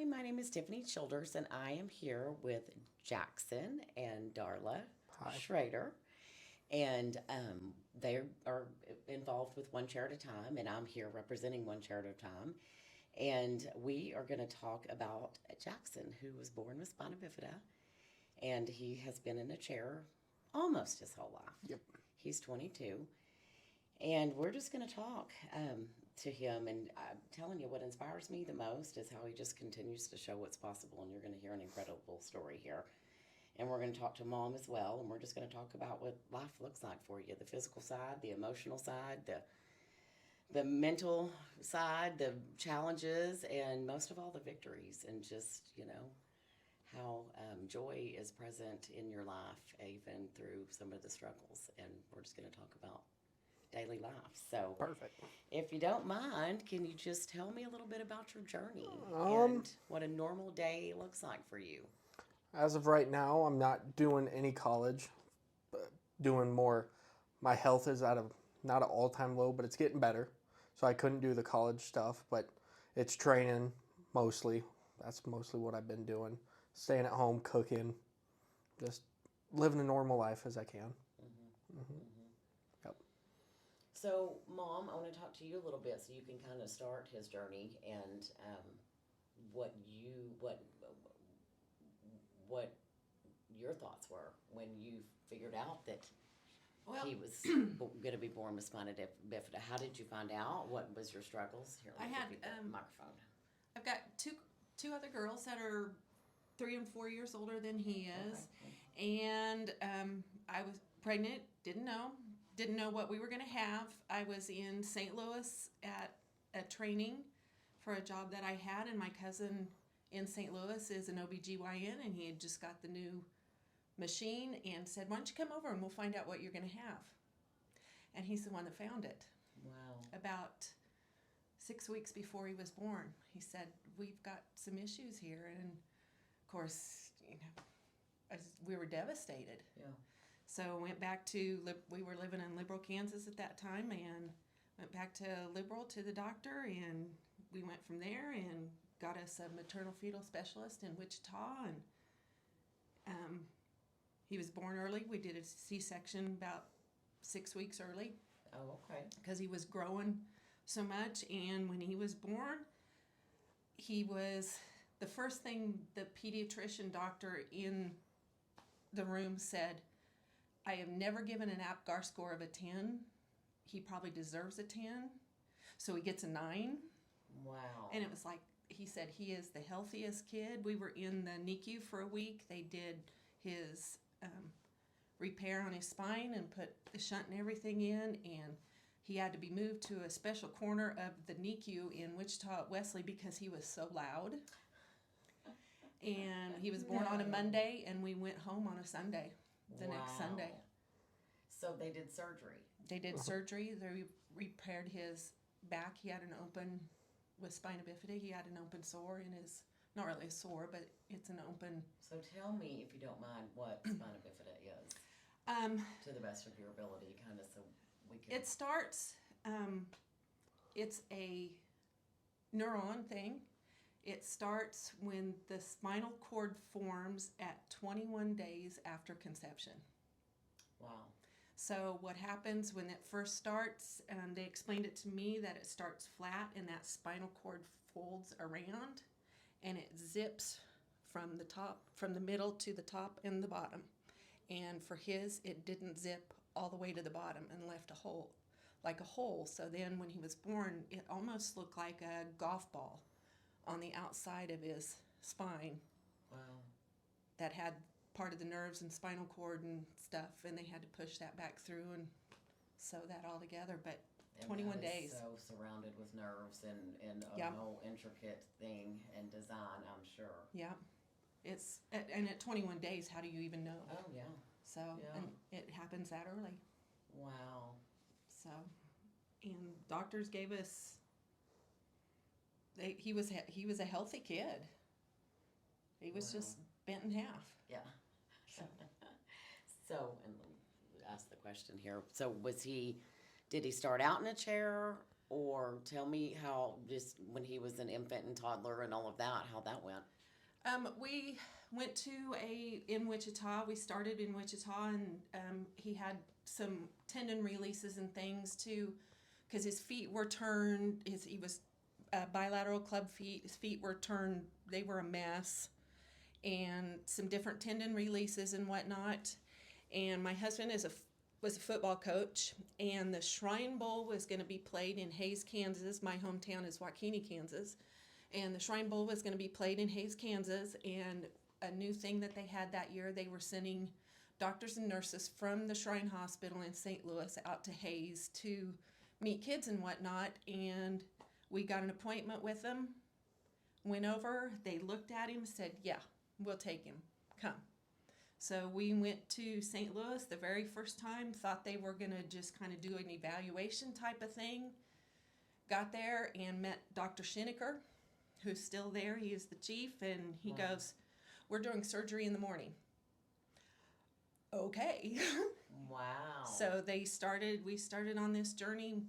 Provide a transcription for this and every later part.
Hi, my name is Tiffany Childers, and I am here with Jackson and Darla Hi. Schroeder. And they are involved with One Chair at a Time, and I'm here representing One Chair at a Time. And we are going to talk about Jackson, who was born with spina bifida, and he has been in a chair almost his whole life. Yep. He's 22, and we're just going to talk to him. And I'm telling you, what inspires me the most is how he just continues to show what's possible. And you're going to hear an incredible story here. And we're going to talk to mom as well. And we're just going to talk about what life looks like for you, the physical side, the emotional side, the mental side, the challenges, and most of all, the victories. And just, how joy is present in your life, even through some of the struggles. And we're just going to talk about daily life. So, Perfect. if you don't mind, can you just tell me a little bit about your journey Um, and what a normal day looks like for you? as of right now, I'm not doing any college, but doing more. My health is at a not an all-time low, but it's getting better. So I couldn't do the college stuff, but it's training mostly. That's mostly what I've been doing. Staying at home, cooking, just living a normal life as I can. Mm-hmm. Hmm. Mm-hmm. Yep. So, Mom, I want to talk to you a little bit so you can kind of start his journey and what you what your thoughts were when you figured out that Well, he was going to be born with spina bifida. How did you find out? What was your struggles? Here, I let me had give you the microphone. I've got two other girls that are 3 and 4 years older than he is, Okay. and I was pregnant. Didn't know what we were going to have. I was in St. Louis at a training for a job that I had, and my cousin in St. Louis is an OBGYN, and he had just got the new machine and said, "Why don't you come over and we'll find out what you're going to have?" And he's the one that found it. Wow. About 6 weeks before he was born, he said, "We've got some issues here." And of course, we were devastated. Yeah. So went back to, we were living in Liberal, Kansas at that time, and went back to Liberal to the doctor, and we went from there and got us a maternal fetal specialist in Wichita, and he was born early. We did a C-section about 6 weeks early Oh, okay. because he was growing so much. And when he was born, he was the first thing the pediatrician doctor in the room said, "I have never given an APGAR score of a 10. He probably deserves a 10. So he gets a 9. Wow. And it was like, he said he is the healthiest kid. We were in the NICU for a week. They did his repair on his spine and put the shunt and everything in, and he had to be moved to a special corner of the NICU in Wichita at Wesley because he was so loud. And he was born on a Monday, and we went home on a Sunday, the next Sunday. So they did surgery. They did surgery. They repaired his back. He had an open, with spina bifida, he had an open sore in his, not really a sore, but it's an open. So tell me, if you don't mind, what spina bifida is, to the best of your ability, kind of, so we can. It starts, it's a neuron thing. It starts when the spinal cord forms at 21 days after conception. Wow. So what happens when it first starts, they explained it to me that it starts flat and that spinal cord folds around and it zips from the middle to the top and the bottom. And for his, it didn't zip all the way to the bottom and left a hole, like a hole. So then when he was born, it almost looked like a golf ball on the outside of his spine. Wow. That had part of the nerves and spinal cord and stuff, and they had to push that back through and sew that all together. But And 21 that is days. so surrounded with nerves and a Yep. whole intricate thing and design, I'm sure. Yeah, and at 21 days, how do you even know? Oh, yeah. So, Yeah. and it happens that early. Wow. So, and doctors gave us. He was a healthy kid. He was Wow. just bent in half. Yeah. So. And let me ask the question here. So did he start out in a chair? or tell me how just when he was an infant and toddler and all of that, how that went. We went to in Wichita. We started in Wichita, and he had some tendon releases and things too, because his feet were turned. He was bilateral club feet. His feet were turned. They were a mess, and some different tendon releases and whatnot. And my husband was a football coach, and the Shrine Bowl was going to be played in Hays, Kansas. My hometown is Waukene, Kansas. And the Shrine Bowl was going to be played in Hays, Kansas. And a new thing that they had that year, they were sending doctors and nurses from the Shrine Hospital in St. Louis out to Hays to meet kids and whatnot. And we got an appointment with them, went over, they looked at him, said, yeah, we'll take him, come. So we went to St. Louis the very first time, thought they were going to just kind of do an evaluation type of thing. Got there and met Dr. Schroeder, who's still there. He is the chief, and he goes, we're doing surgery in the morning. Okay. Wow. So we started on this journey.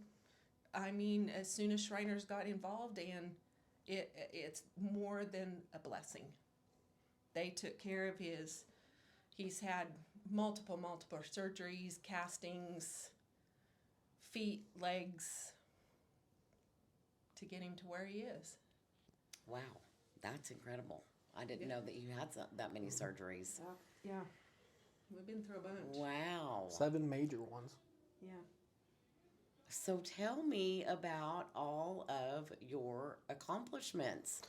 I mean, as soon as Shriners got involved, and it's more than a blessing. They took care of he's had multiple surgeries, castings, feet, legs, to get him to where he is. Wow, that's incredible. I didn't know that you had that many surgeries. Yeah, we've been through a bunch. Wow. 7 major ones. Yeah. So tell me about all of your accomplishments.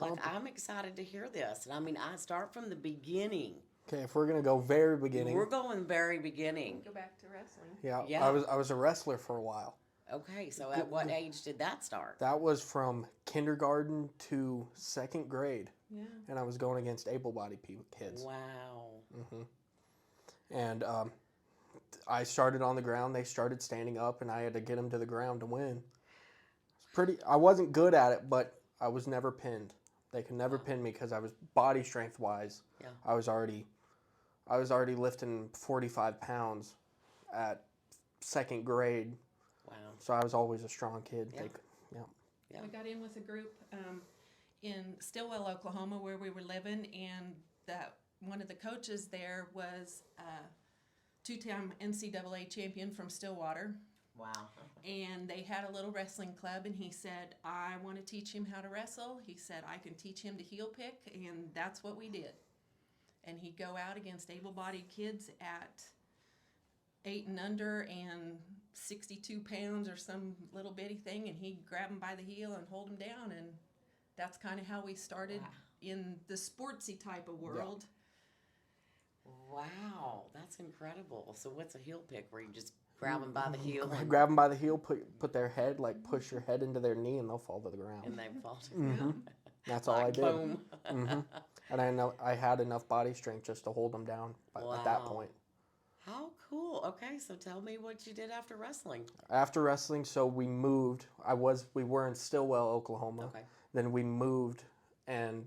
Like, I'm excited to hear this. And I mean, I start from the beginning. Okay, if we're gonna go very beginning. We're going very beginning. Go back to wrestling. Yeah. I was a wrestler for a while. Okay, so at what age did that start? That was from kindergarten to 2nd grade. Yeah. And I was going against able-bodied kids. Wow. And I started on the ground. They started standing up, and I had to get them to the ground to win. I wasn't good at it, but I was never pinned. They could never pin me because I was body strength wise. Yeah. I was already lifting 45 pounds at 2nd grade. Wow. So I was always a strong kid. Yeah. Yeah. I got in with a group in Stillwell, Oklahoma, where we were living, and that one of the coaches there was a 2-time NCAA champion from Stillwater. Wow. And they had a little wrestling club, and he said, I want to teach him how to wrestle. He said, I can teach him to heel pick, and that's what we did. And he'd go out against able-bodied kids at 8 and under and 62 pounds or some little bitty thing, and he'd grab them by the heel and hold them down, and that's kind of how we started in the sportsy type of world. Wow, that's incredible. So what's a heel pick where you just grab them by the heel? Grab them by the heel, put their head, push your head into their knee, and they'll fall to the ground. And they fall to the ground. That's all I did. Boom. And I know I had enough body strength just to hold them down at that point. How cool. Okay, so tell me what you did after wrestling. After wrestling, so we moved. We were in Stillwell, Oklahoma. Okay. Then we moved to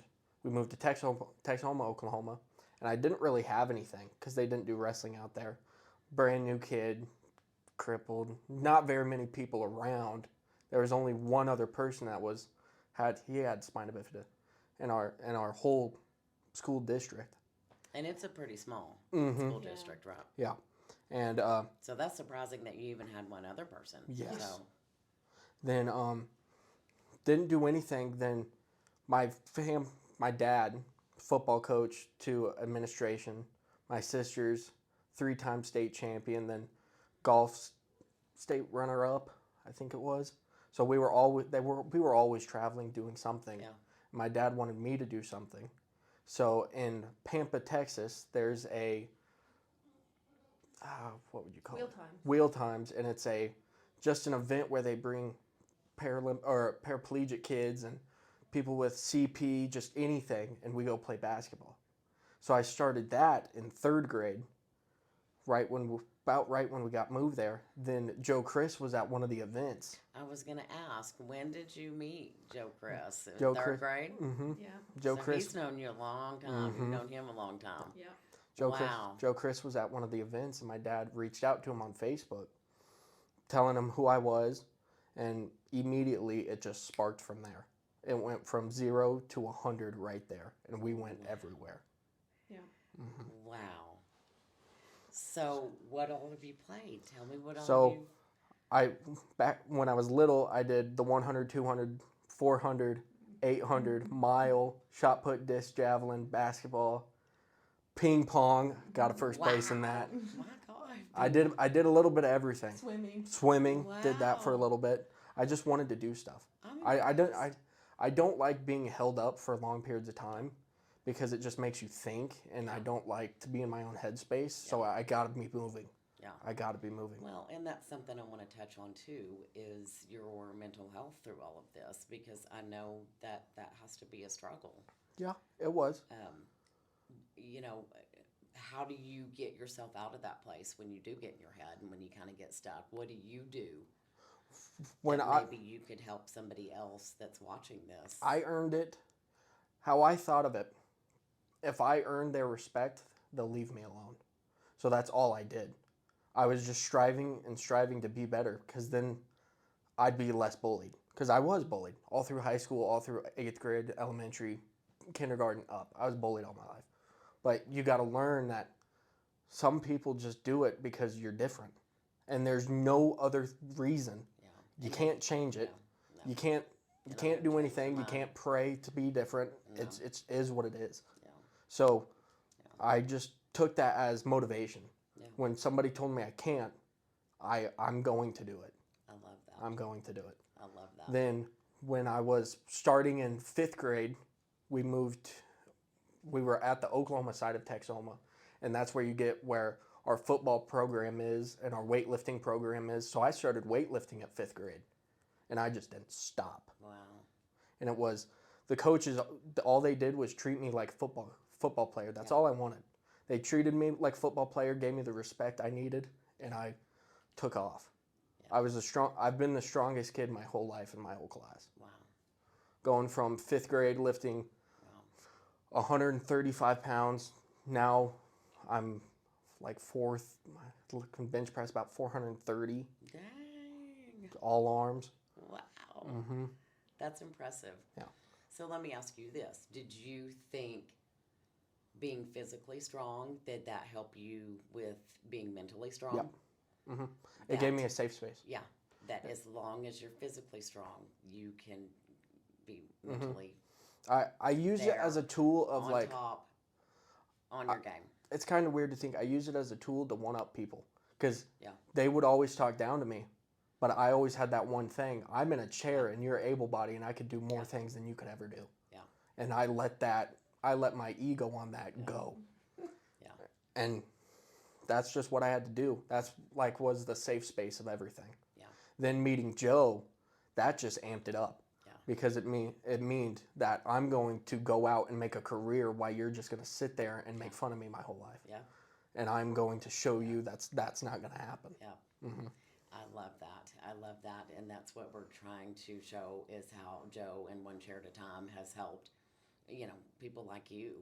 Texoma, Oklahoma. And I didn't really have anything because they didn't do wrestling out there. Brand new kid, crippled, not very many people around. There was only one other person that he had spina bifida in our whole school district. And it's a pretty small school district, right? Yeah. And so that's surprising that you even had one other person. Yes. So. Then didn't do anything. Then my dad, football coach to administration, my sister's 3-time state champion, then golf state runner-up, I think it was. So we were always traveling doing something. Yeah. My dad wanted me to do something. So in Pampa, Texas, there's a what would you call it? Wheel Times, and it's just an event where they bring paraplegic kids and people with CP, just anything, and we go play basketball. So I started that in 3rd grade, about right when we got moved there. Then Joe Chris was at one of the events. I was going to ask, when did you meet Joe Chris? In Joe 3rd grade? Mm-hmm. Yeah. Joe So Chris. he's known you a long time. You've known him a long time. Yeah. Joe Chris was at one of the events, and my dad reached out to him on Facebook, telling him who I was, And immediately it just sparked from there. It went from 0 to 100 right there, and we went everywhere. Yeah. Wow. So, what all have you played? Tell me what all So you. I back when I was little, I did the 100, 200, 400, 800 mile, shot put, disc, javelin, basketball, ping pong. Got a first place in that. My God. I did a little bit of everything. Swimming. Did that for a Wow. little bit. I just wanted to do stuff. I'm I don't impressed. I don't like being held up for long periods of time because it just makes you think, and I don't like to be in my own headspace. So I got to be moving. Yeah. I got to be moving. Well, and that's something I want to touch on too is your mental health through all of this because I know that that has to be a struggle. Yeah, it was. You know, how do you get yourself out of that place when you do get in your head and when you kind of get stuck? What do you do? When That maybe you could help somebody else that's watching this. I earned it, how I thought of it, if I earned their respect, they'll leave me alone. So that's all I did. I was just striving and striving to be better because then I'd be less bullied. Because I was bullied all through high school, all through 8th grade, elementary, kindergarten up. I was bullied all my life. But you got to learn that some people just do it because you're different. And there's no other reason. Yeah. You can't change it. No. You can't You're not do gonna change anything. your You mind. can't pray to be different. No. It's is what it is. Yeah. So I just took that as motivation. Yeah. When somebody told me I can't, I'm going to do it. I love that. I'm going to do it. I love that. Then when I was starting in 5th grade, we were at the Oklahoma side of Texoma, and that's where you get where our football program is and our weightlifting program is. So I started weightlifting at 5th grade, and I just didn't stop. Wow. And it was the coaches, all they did was treat me like football player. That's all I wanted. They treated me like football player, gave me the respect I needed, and I took off. Yeah. I've been the strongest kid my whole life in my whole class. Wow. Going from 5th grade lifting Wow. 135 pounds. Now I'm like 4th, I can bench press about 430, Dang. all arms. Wow. Mm-hmm. That's impressive. Yeah. So let me ask you this. Did you think being physically strong, did that help you with being mentally strong? Yep. Mm-hmm. It gave me a safe space. Yeah. That as long as you're physically strong, you can be mentally I use it as a tool of on like, top on your game. it's kind of weird to think I use it as a tool to one up people because Yeah. they would always talk down to me, but I always had that one thing. I'm in a chair and you're able bodied and I could do more things than you could ever do. Yeah. And I let my ego on that go. Yeah. And that's just what I had to do. That's like was the safe space of everything. Yeah. Then meeting Joe, that just amped it up. Yeah. Because it meant that I'm going to go out and make a career while you're just going to sit there and make fun of me my whole life. Yeah. And I'm going to show you that's not going to happen. Yeah. Mm-hmm. I love that. I love that. And that's what we're trying to show is how Joe, in one chair at a time, has helped, people like you,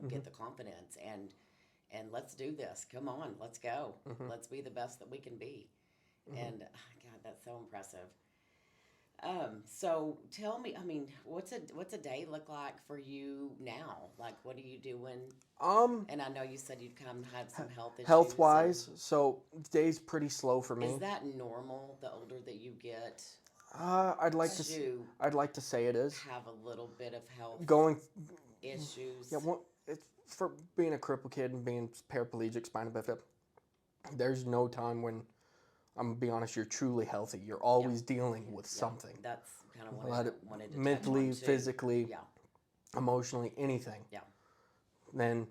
get the confidence and let's do this. Come on, let's go. Mm-hmm. Let's be the best that we can be. Mm-hmm. And God, that's so impressive. So tell me, what's a day look like for you now? Like, what are you doing? And I know you said you'd had some health issues. Health wise, so day's pretty slow for me. Is that normal the older that you get? I'd like to say it is. Have a little bit of health issues. Yeah, well, it's for being a crippled kid and being paraplegic, spina bifida. There's no time when I'm gonna be honest. You're truly healthy. You're always dealing with something. That's kind of what I wanted to mentally, touch on too. physically, Yeah. emotionally, anything. Yeah. Then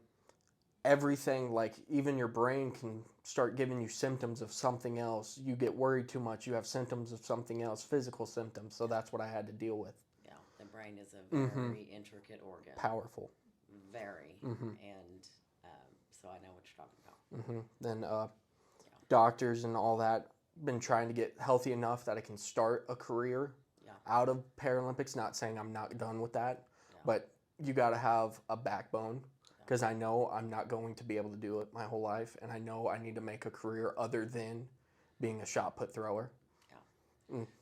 everything, like even your brain can start giving you symptoms of something else. You get worried too much. You have symptoms of something else, physical symptoms. So that's what I had to deal with. Yeah. The brain is a very intricate organ. Powerful. Very. And so I know what you're talking about. Then doctors and all that, been trying to get healthy enough that I can start a career out of Paralympics. Not saying I'm not done with that, but you got to have a backbone because I know I'm not going to be able to do it my whole life, and I know I need to make a career other than being a shot put thrower.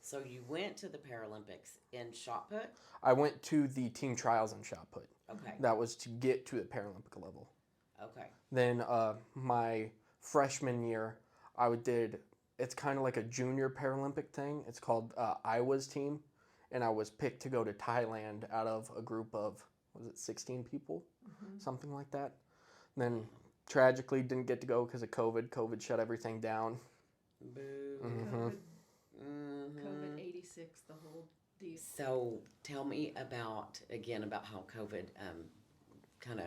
So you went to the Paralympics in shot put? I went to the team trials in shot put. Okay. That was to get to the Paralympic level. Okay. Then my freshman year, it's kind of like a junior Paralympic thing. It's called Iowa's team. And I was picked to go to Thailand out of a group of, 16 people? Something like that. Then tragically didn't get to go because of COVID. COVID shut everything down. Boo. COVID 86, the whole deal. So tell me about how COVID kind of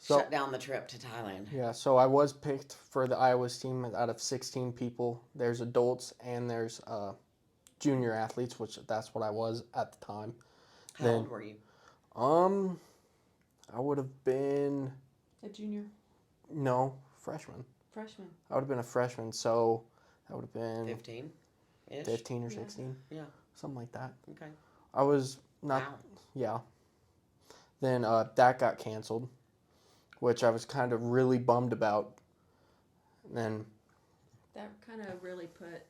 shut down the trip to Thailand. Yeah, so I was picked for the Iowa's team out of 16 people. There's adults and there's junior athletes, which that's what I was at the time. How old were you? I would have been A junior? freshman. Freshman. I would have been a freshman, so that would have been 15? 15 or 16. Yeah. Something like that. Okay. I was not. Wow. Yeah. Then that got canceled, which I was kind of really bummed about. And then That kind of really put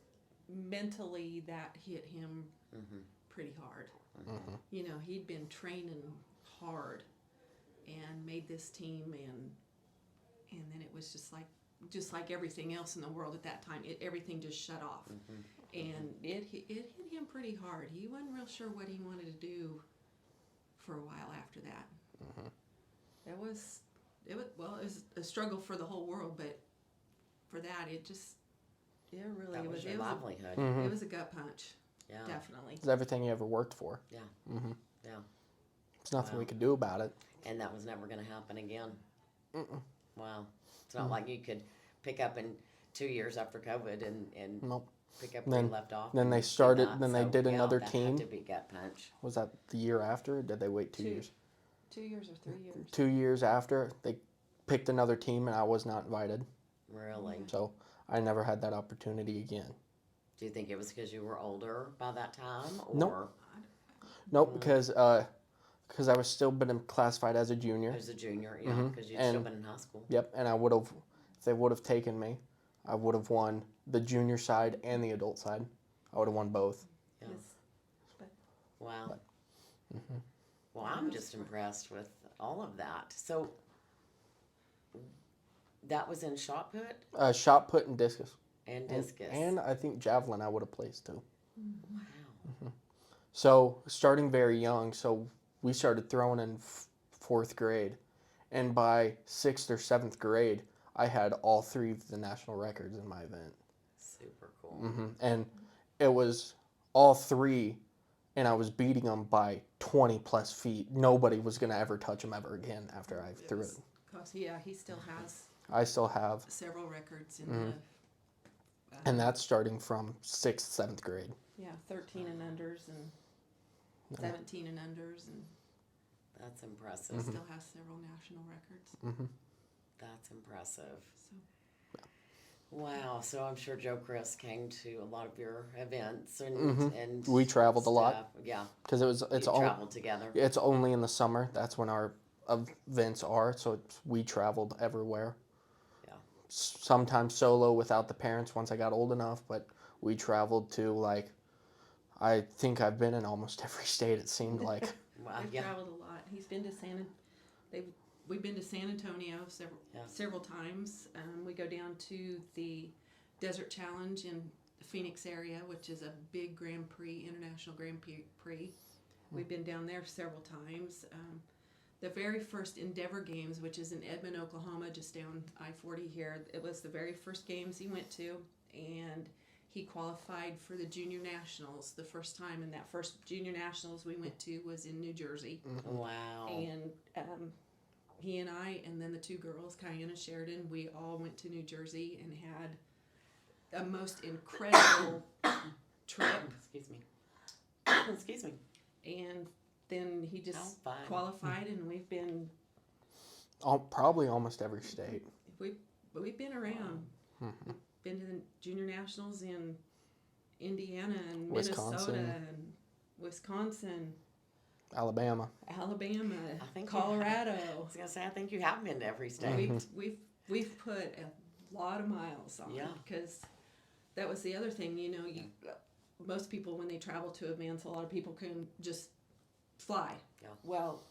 mentally, that hit him pretty hard. You know, he'd been training hard and made this team, and then it was just like everything else in the world at that time. Everything just shut off, and it hit him pretty hard. He wasn't real sure what he wanted to do for a while after that. It was a struggle for the whole world, but for that, it really That it was was your it livelihood. it was a gut punch. Yeah. Definitely. it's everything you ever worked for. Yeah. Yeah. There's nothing Wow. we could do about it. And that was never going to happen again. Mm-mm. Wow. It's not like you could pick up in 2 years after COVID and Nope. pick up where you left off. Then and they do started. that. Then they So, did another that team. had to be gut punch. Was that the year after? Or did they wait 2 years? 2 years or 3 years. 2 years after, they picked another team, and I was not invited. Really? So I never had that opportunity again. Do you think it was because you were older by that time? Or? Nope. Nope, because I was still been classified as a junior. As a junior, yeah, because you'd And- still been in high school. Yep, and I would have, if they would have taken me, I would have won the junior side and the adult side. I would have won both. Yeah. Yes. Wow. Well, I'm just impressed with all of that. So that was in shot put Shot put and discus. and discus. And I think javelin I would have placed too. Wow. So starting very young, so we started throwing in 4th grade. And by 6th or 7th grade, I had all 3 of the national records in my event. Super cool. And it was all 3, and I was beating them by 20 plus feet. Nobody was going to ever touch them ever again after I threw it. Because he still has I still have, several records in the and that's starting from 6th, 7th grade. 13 and unders and 17 and unders, and That's impressive. still has several national records. That's impressive. So Wow. So I'm sure Joe Chris came to a lot of your events and We traveled a lot. stuff. Yeah. Because You traveled together. it's only in the summer. That's when our events are. So we traveled everywhere. Yeah. Sometimes solo without the parents once I got old enough, but we traveled to I think I've been in almost every state, it seemed like. Wow. they've Yeah. traveled a lot. He's been to we've been to San Antonio several times. We go down to the Desert Challenge in the Phoenix area, which is a big Grand Prix, international Grand Prix. We've been down there several times. The very first Endeavor Games, which is in Edmond, Oklahoma, just down I-40 here, it was the very first games he went to, and he qualified for the Junior Nationals the first time, and that first Junior Nationals we went to was in New Jersey. Wow. And he and I, and then the 2 girls, Kiana Sheridan, we all went to New Jersey and had a most incredible trip. Excuse me. Excuse me. And then he How just fun. qualified, and we've been Probably almost every state. we've been around. Been to the Junior Nationals in Indiana and Wisconsin. Minnesota and Wisconsin, Alabama. Alabama, I think Colorado. I was gonna say I think you have been to every state. We've put a lot of miles on, Yeah. because that was the other thing, most people, when they travel to events, a lot of people can just fly. Yeah. Well,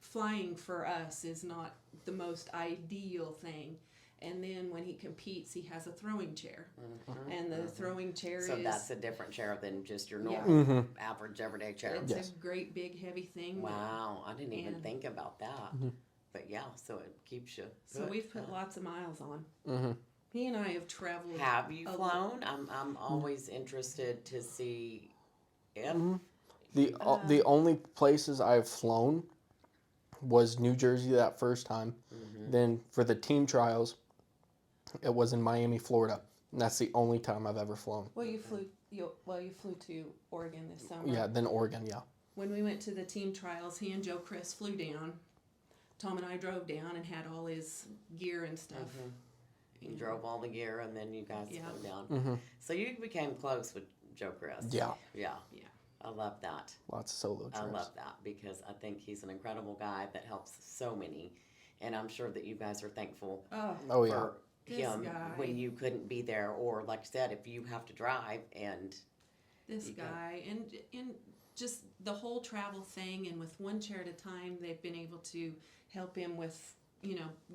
flying for us is not the most ideal thing. And then when he competes, he has a throwing chair. Mm-hmm. And the throwing chair So is... that's a different chair than just your Yeah. normal, average, everyday chair. It's Yes. a great, big, heavy thing. Wow, I didn't even And- think about that. But yeah, so it keeps you. So put, we've put huh? lots of miles on. Mm-hmm. He and I have traveled. Have you a flown? I'm always interested to see if. The only places I've flown was New Jersey that first time. Then for the team trials, it was in Miami, Florida. And that's the only time I've ever flown. Well, you flew. You flew to Oregon this summer. Yeah, then Oregon, yeah. When we went to the team trials, he and Joe Chris flew down. Tom and I drove down and had all his gear and stuff. You drove all the gear and then you guys Yeah. flew down. So you became close with Joe Chris. Yeah. Yeah. Yeah. I love that. Lots of solo trips. I love that because I think he's an incredible guy that helps so many. And I'm sure that you guys are thankful Oh, yeah. for This him guy. when you couldn't be there, or like I said, if you have to drive and This You go. guy and just the whole travel thing, and with one chair at a time, they've been able to help him with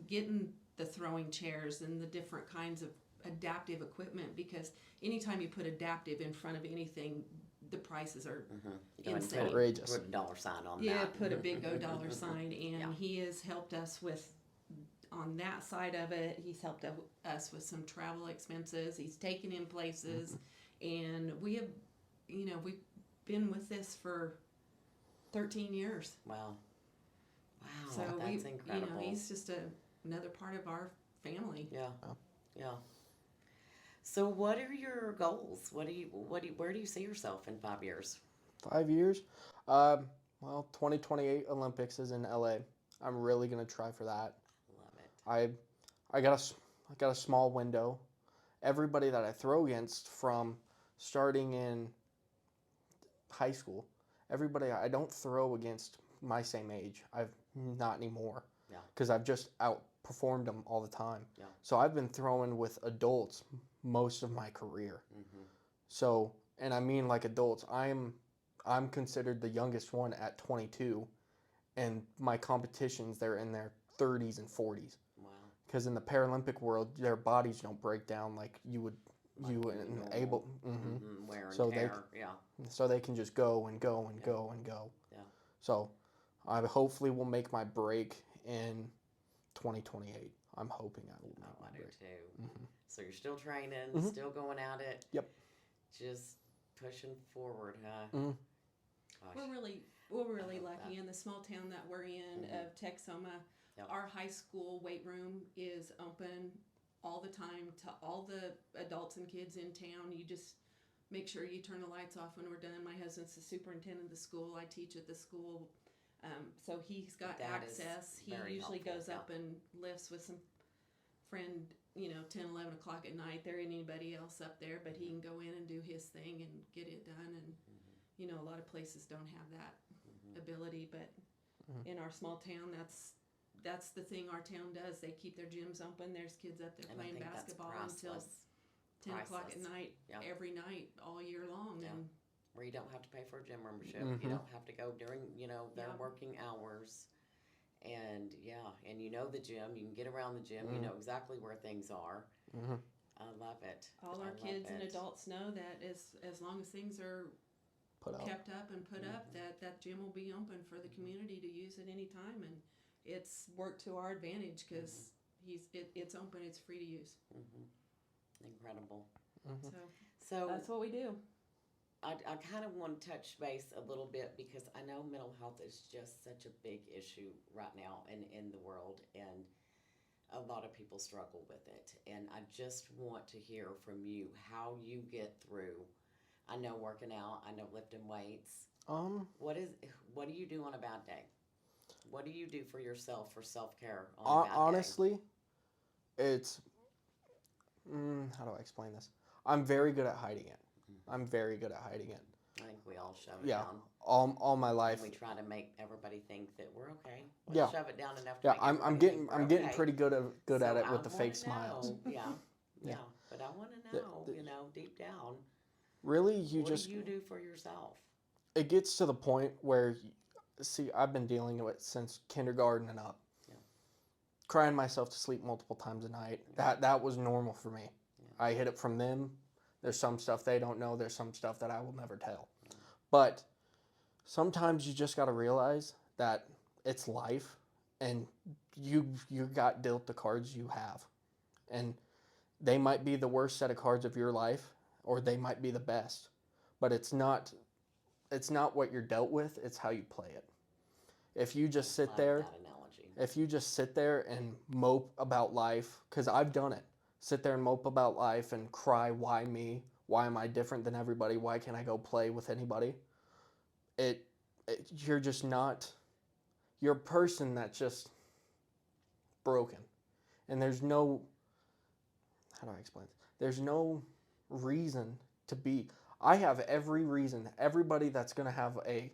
getting the throwing chairs and the different kinds of adaptive equipment, because anytime you put adaptive in front of anything, the prices are go and insane. Outrageous. put a dollar sign on Yeah, that. put a big $O dollar sign, and Yeah. he has helped us with on that side of it. He's helped us with some travel expenses. He's taken in places, and we have, we've been with this for 13 years. Wow. Wow, So that's incredible. he's just another part of our family. Yeah. Yeah. So what are your goals? Where do you see yourself in 5 years? 5 years? Well, 2028 Olympics is in LA. I'm really going to try for that. Love it. I got a small window. Everybody that I throw against from starting in high school, I don't throw against my same age. I've not anymore. Yeah. Because I've just outperformed them all the time. Yeah. So I've been throwing with adults most of my career. So, and I mean like adults. I'm considered the youngest one at 22, and my competitions, they're in their 30s and 40s. Wow. Because in the Paralympic world, their bodies don't break down like you would normal. able. Wear and So they- tear. Yeah. So they can just go and go and go and go. Yeah. So I hopefully will make my break in 2028. I'm hoping I will make my I do break. too. So you're still training, still going at it. Yep. Just pushing forward, huh? Gosh. We're really I love lucky in the small town that we're in of Texoma. Yep. Our high school weight room is open all the time to all the adults and kids in town. You just make sure you turn the lights off when we're done. My husband's the superintendent of the school. I teach at the school. So he's got That is access. He very usually helpful, goes up and lifts with some friend, 10, 11 o'clock at night. There ain't anybody else up there, but he can go in and do his thing and get it done. And, a lot of places don't have that ability, but in our small town, that's the thing our town does. They keep their gyms open. There's kids up there And I playing think that's basketball until priceless. 10 o'clock at Priceless. night, Yeah. every night, all year long. Yeah. And Where you don't have to pay for a gym membership. You don't have to go during, their Yeah. working hours. And and the gym. You can get around the gym. You know exactly where things are. I love it. all our I love kids and it. adults know that as long as things are Put up. kept up and put up, that gym will be open for the community to use at any time, and it's worked to our advantage because it's open, it's free to use. Incredible. So that's So what we do. I kind of want to touch base a little bit because I know mental health is just such a big issue right now in the world, and a lot of people struggle with it. And I just want to hear from you how you get through. I know working out, I know lifting weights. What do you do on a bad day? What do you do for yourself for self-care on a bad day? Honestly, it's how do I explain this? I'm very good at hiding it. I'm very good at hiding it. I think we all shove it Yeah, down. all my life. And we try to make everybody think that we're okay. Yeah. Shove it down enough to Yeah, make I'm everybody getting think I'm we're getting okay. pretty good at it So with the I fake wanna smiles. know. Yeah. But I want to know, deep down, Really, you what just do you do for yourself? it gets to the point where, see, I've been dealing with it since kindergarten and up. Yeah. Crying myself to sleep multiple times a night. That was normal for me. Yeah. I hid it from them. There's some stuff they don't know. There's some stuff that I will never tell. But sometimes you just got to realize that it's life, and you got dealt the cards you have, and they might be the worst set of cards of your life, or they might be the best. But it's not what you're dealt with, it's how you play it. If you just sit Love there, that analogy. if you just sit there and mope about life, because I've done it, sit there and mope about life and cry, why me? Why am I different than everybody? Why can't I go play with anybody? You're just not, you're a person that's just broken. And there's no, how do I explain this? There's no reason to be. I have every reason. Everybody that's going to have a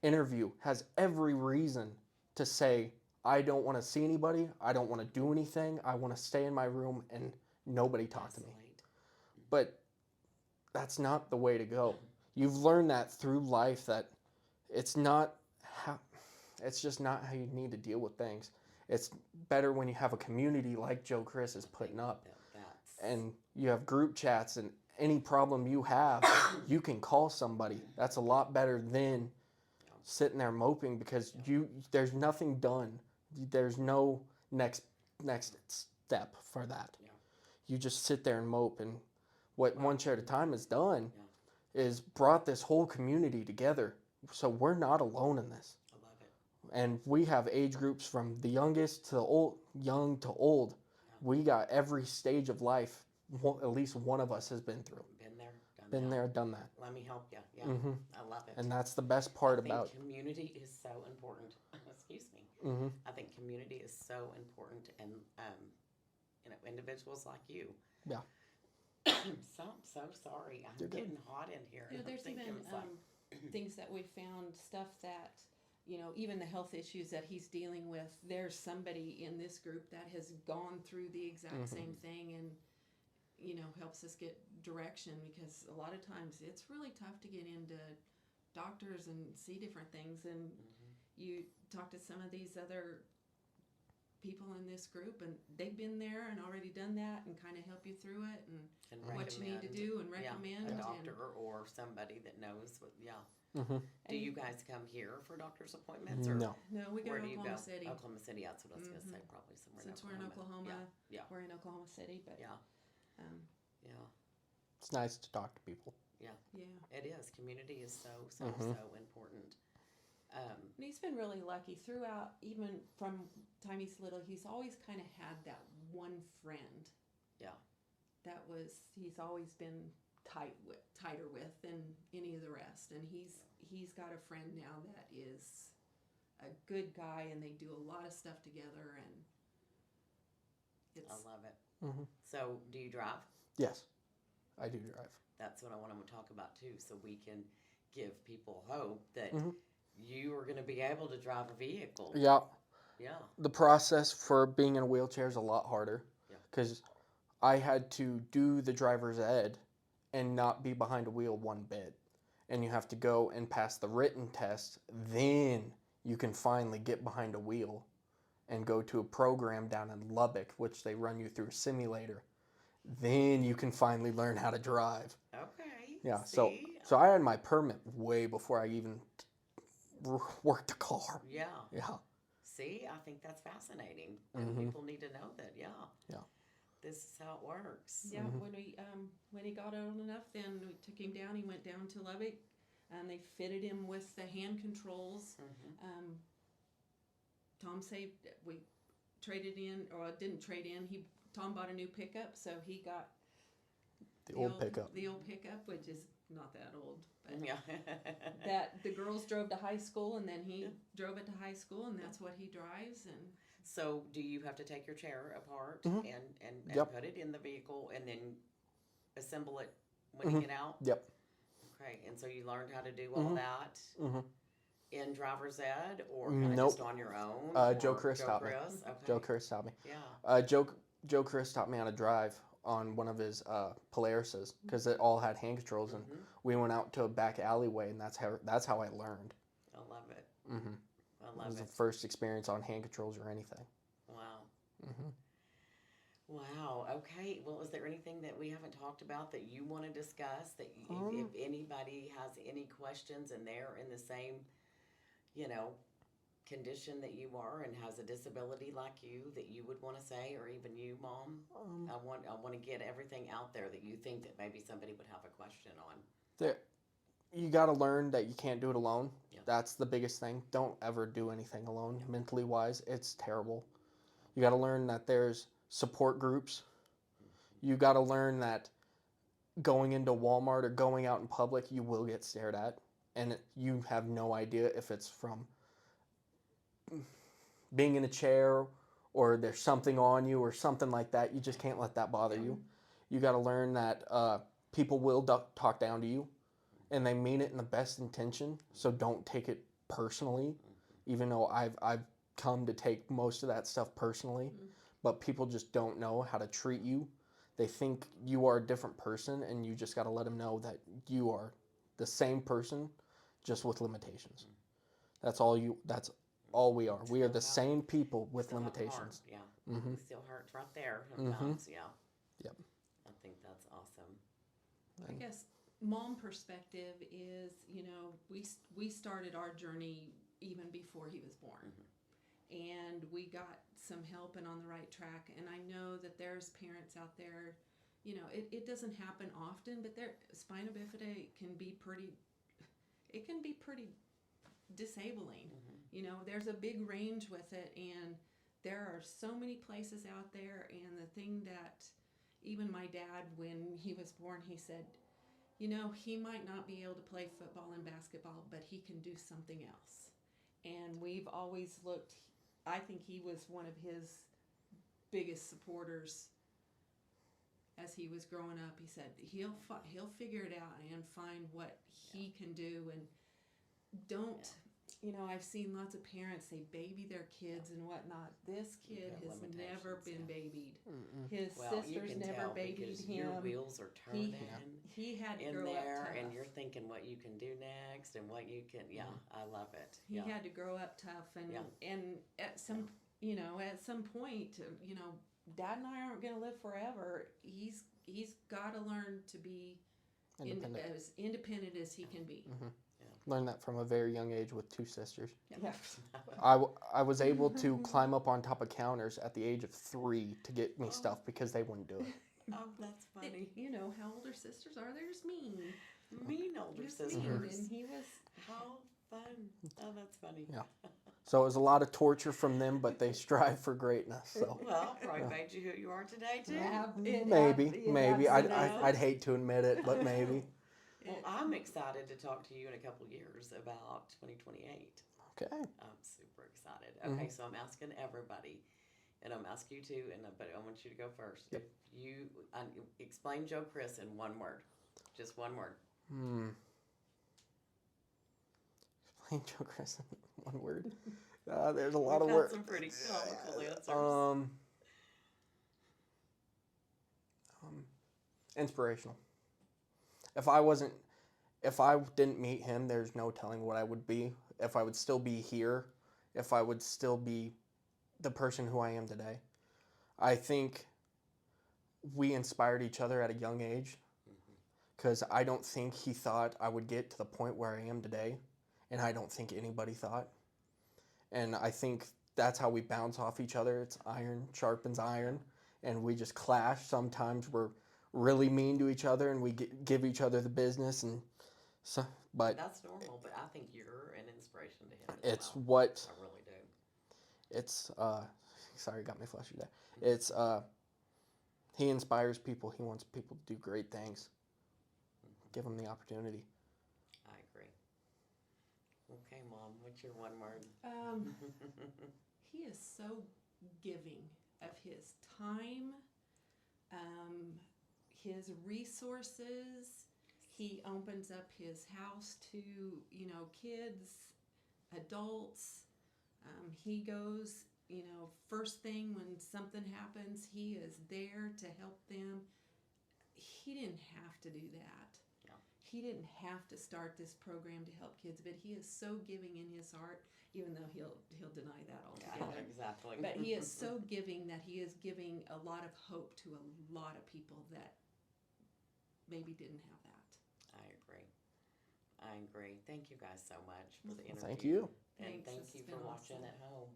interview has every reason to say, I don't want to see anybody. I don't want to do anything. I want to stay in my room and nobody talk to me. But that's not the way to go. You've learned that through life that it's just not how you need to deal with things. It's better when you have a community like Joe Chris is putting up, and you have group chats, and any problem you have, you can call somebody. That's a lot better than sitting there moping, because there's nothing done. There's no next step for that. You just sit there and mope, and what One Chair at a Time has done is brought this whole community together. So we're not alone in this. I love it. And we have age groups from the youngest to the young to old. We got every stage of life. At least one of us has been through. Been there, done that. Let me help you. Yeah, I love it. And that's the best part about it. Community is so important. Excuse me. I think community is so important, and individuals like you. Yeah. I'm so sorry. I'm You're getting good. hot in here. There's even things that we found, stuff that, even the health issues that he's dealing with, there's somebody in this group that has gone through the exact same thing, and helps us get direction, because a lot of times it's really tough to get into doctors and see different things, and you talk to some of these other people in this group, and they've been there and already done that, and kind of help you through it, and what you need to do, and recommend a doctor or somebody that knows what. Do you guys come here for doctor's appointments? Or No, we go where to do you Oklahoma go? City. Oklahoma City. That's what I was going to say. Probably somewhere. Since we're in Oklahoma, we're in Oklahoma City, but yeah. it's nice to talk to people. Yeah, it is. Community is so important. And he's been really lucky throughout, even from time he's little. He's always kind of had that one friend. Yeah. He's always been tighter with than any of the rest, and he's got a friend now that is a good guy, and they do a lot of stuff together, and I love it. So, do you drive? Yes, I do drive. That's what I want to talk about too, so we can give people hope that you are going to be able to drive a vehicle. Yeah. Yeah. The process for being in a wheelchair is a lot harder, because I had to do the driver's ed and not be behind a wheel one bit. And you have to go and pass the written test. Then you can finally get behind a wheel and go to a program down in Lubbock, which they run you through a simulator. Then you can finally learn how to drive. Okay. Yeah. See? So I had my permit way before I even worked a car. Yeah. Yeah. See, I think that's fascinating. And people need to know that. Yeah. This is how it works. Yeah, when he got old enough, then we took him down. He went down to Lubbock, and they fitted him with the hand controls. Tom saved. We traded in, or didn't trade in. Tom bought a new pickup, so he got the old pickup. The old pickup, which is not that old, but Yeah. that the girls drove to high school, and then he drove it to high school, and that's what he drives. And so, do you have to take your chair apart and put it in the vehicle, and then assemble it when you get out? Yep. Okay, and so you learned how to do all that in driver's ed, or kind of Nope. just on your own? Joe Chris taught me. Okay. Joe Chris taught me. Yeah. Joe Chris taught me how to drive on one of his Polarises because it all had hand controls, and we went out to a back alleyway, and that's how I learned. I love it. Mm-hmm. I It love was it. the first experience on hand controls or anything. Wow. Mm-hmm. Wow. Okay. Well, is there anything that we haven't talked about that you want to discuss? That if anybody has any questions and they're in the same, you know, condition that you are and has a disability like you, that you would want to say, or even you, Mom? I want to get everything out there that you think that maybe somebody would have a question on. You got to learn that you can't do it alone. Yeah. That's the biggest thing. Don't ever do anything alone. Mentally wise, it's terrible. You got to learn that there's support groups. You got to learn that going into Walmart or going out in public, you will get stared at, and you have no idea if it's from being in a chair or there's something on you or something like that. You just can't let that bother you. You got to learn that people will talk down to you, and they mean it in the best intention, so don't take it personally, even though I've come to take most of that stuff personally, but people just don't know how to treat you. They think you are a different person, and you just got to let them know that you are the same person, just with limitations. That's all we are. We are the same people with limitations. Yeah. Mm-hmm. Still hurts right there sometimes. Yeah. Yep. I think that's awesome. I guess mom perspective is, we started our journey even before he was born. And we got some help and on the right track. And I know that there's parents out there, it doesn't happen often, but spina bifida can be pretty disabling. There's a big range with it, and there are so many places out there. And the thing that even my dad, when he was born, he said, he might not be able to play football and basketball, but he can do something else. And we've always looked, I think he was one of his biggest supporters as he was growing up. He said he'll figure it out and find what he can do, and don't. I've seen lots of parents, they baby their kids and whatnot. This kid has never been babied. His sisters never babied him. Your wheels are turning. He had to in grow there, up tough. and you're thinking what you can do next and what you can. Yeah, I love it. He had to grow up tough, and at some at some point, Dad and I aren't going to live forever. He's got to learn to be as independent as he can be. Learned that from a very young age with 2 sisters. Yeah. I was able to climb up on top of counters at the age of 3 to get me stuff because they wouldn't do it. Oh, that's funny. How older sisters are. They're just mean. Mean older Just sisters. mean. And he was... How fun. Oh, that's funny. Yeah. So it was a lot of torture from them, but they strive for greatness. So. Well, probably made you who you are today, too. Maybe. I'd hate to admit it, but maybe. Well, I'm excited to talk to you in a couple years about 2028. Okay. I'm super excited. Okay, so I'm asking everybody, and I'm asking you too, but I want you to go first. Yep. If you explain Joe Chris in one word, just one word. Explain Joe Chris in one word. There's a lot of words. Some pretty comical answers. Inspirational. If I didn't meet him, there's no telling what I would be. If I would still be here, if I would still be the person who I am today. I think we inspired each other at a young age, because I don't think he thought I would get to the point where I am today, and I don't think anybody thought. And I think that's how we bounce off each other. It's iron sharpens iron, and we just clash. Sometimes we're really mean to each other, and we give each other the business, and so. But that's normal. But I think you're an inspiration to him. It's what I really do. It's sorry, got me flustered there. It's he inspires people. He wants people to do great things. Give them the opportunity. I agree. Okay, Mom, what's your one word? He is so giving of his time, his resources. He opens up his house to, kids, adults. He goes first thing when something happens, he is there to help them. He didn't have to do that. No. He didn't have to start this program to help kids, but he is so giving in his heart, even though he'll deny that altogether. Yeah, exactly. But he is so giving that he is giving a lot of hope to a lot of people that maybe didn't have that. I agree. Thank you guys so much for the interview. Thank you. And Thanks, thank this you has for been watching awesome. at home.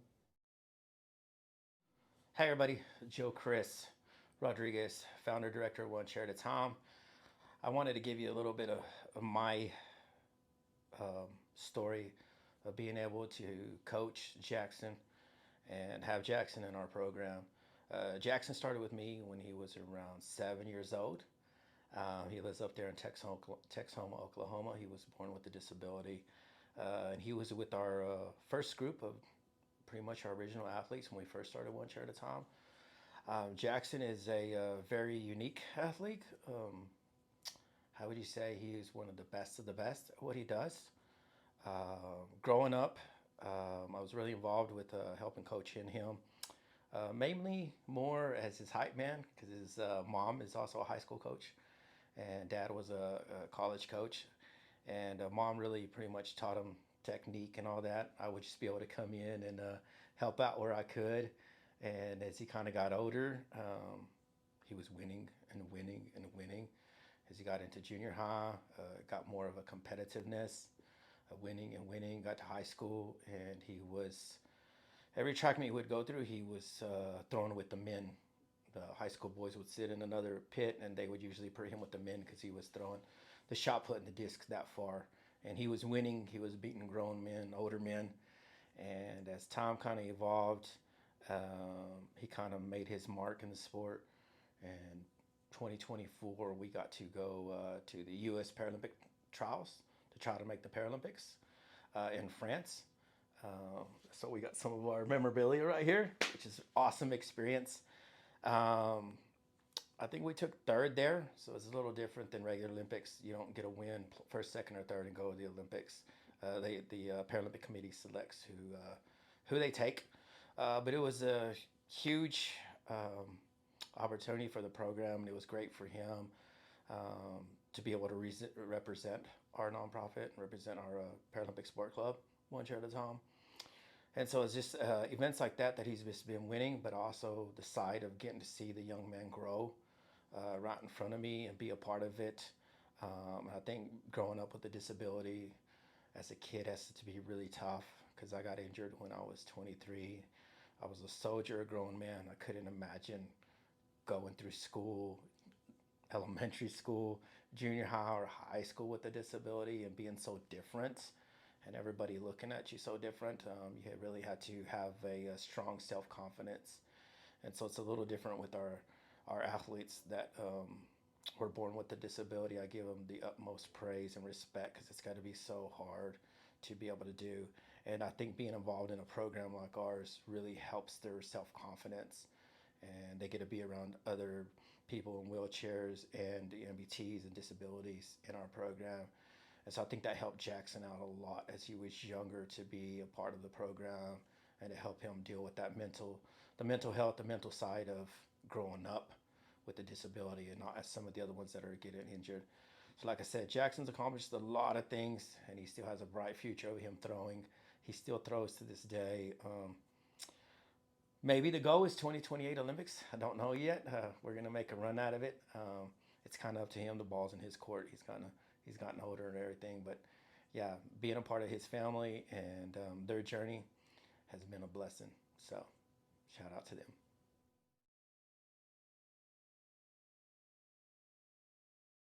Hi everybody, Joe Chris Rodriguez, founder director of One Chair at a Time. I wanted to give you a little bit of my story of being able to coach Jackson and have Jackson in our program. Jackson started with me when he was around 7 years old. He lives up there in Texoma, Oklahoma. He was born with a disability. And he was with our first group of pretty much our original athletes when we first started One Chair at a Time. Jackson is a very unique athlete. How would you say he is one of the best at what he does? Growing up, I was really involved with helping coaching him, mainly more as his hype man, because his mom is also a high school coach and dad was a college coach, and mom really pretty much taught him technique and all that. I would just be able to come in and help out where I could. And as he kind of got older, he was winning and winning and winning. As he got into junior high, got more of a competitiveness, winning and winning, got to high school, and he was, every track meet he would go through, he was throwing with the men. The high school boys would sit in another pit, and they would usually put him with the men because he was throwing the shot put and the discs that far. And he was winning, he was beating grown men, older men. And as time kind of evolved, he kind of made his mark in the sport. And 2024, we got to go to the U.S. Paralympic trials to try to make the Paralympics in France. So we got some of our memorabilia right here, which is an awesome experience. I think we took third there, so it's a little different than regular Olympics. You don't get a win first, second, or third and go to the Olympics. The Paralympic Committee selects who they take. But it was a huge opportunity for the program, and it was great for him to be able to represent our nonprofit and represent our Paralympic Sport Club, One Chair at a Time. And so it's just events like that he's just been winning, but also the side of getting to see the young man grow right in front of me and be a part of it. I think growing up with a disability as a kid has to be really tough, because I got injured when I was 23. I was a soldier, a grown man. I couldn't imagine going through school, elementary school, junior high, or high school with a disability and being so different, and everybody looking at you so different. You really had to have a strong self-confidence. And so it's a little different with our athletes that were born with a disability. I give them the utmost praise and respect, because it's got to be so hard to be able to do. And I think being involved in a program like ours really helps their self-confidence, and they get to be around other people in wheelchairs and amputees and disabilities in our program. And so I think that helped Jackson out a lot as he was younger, to be a part of the program and to help him deal with that the mental health, the mental side of growing up with a disability, and not as some of the other ones that are getting injured. So like I said, Jackson's accomplished a lot of things, and he still has a bright future of him throwing. He still throws to this day. Maybe the goal is 2028 Olympics. I don't know yet. We're going to make a run out of it. It's kind of up to him. The ball's in his court. He's gotten older and everything. But yeah, being a part of his family and their journey has been a blessing. So shout out to them.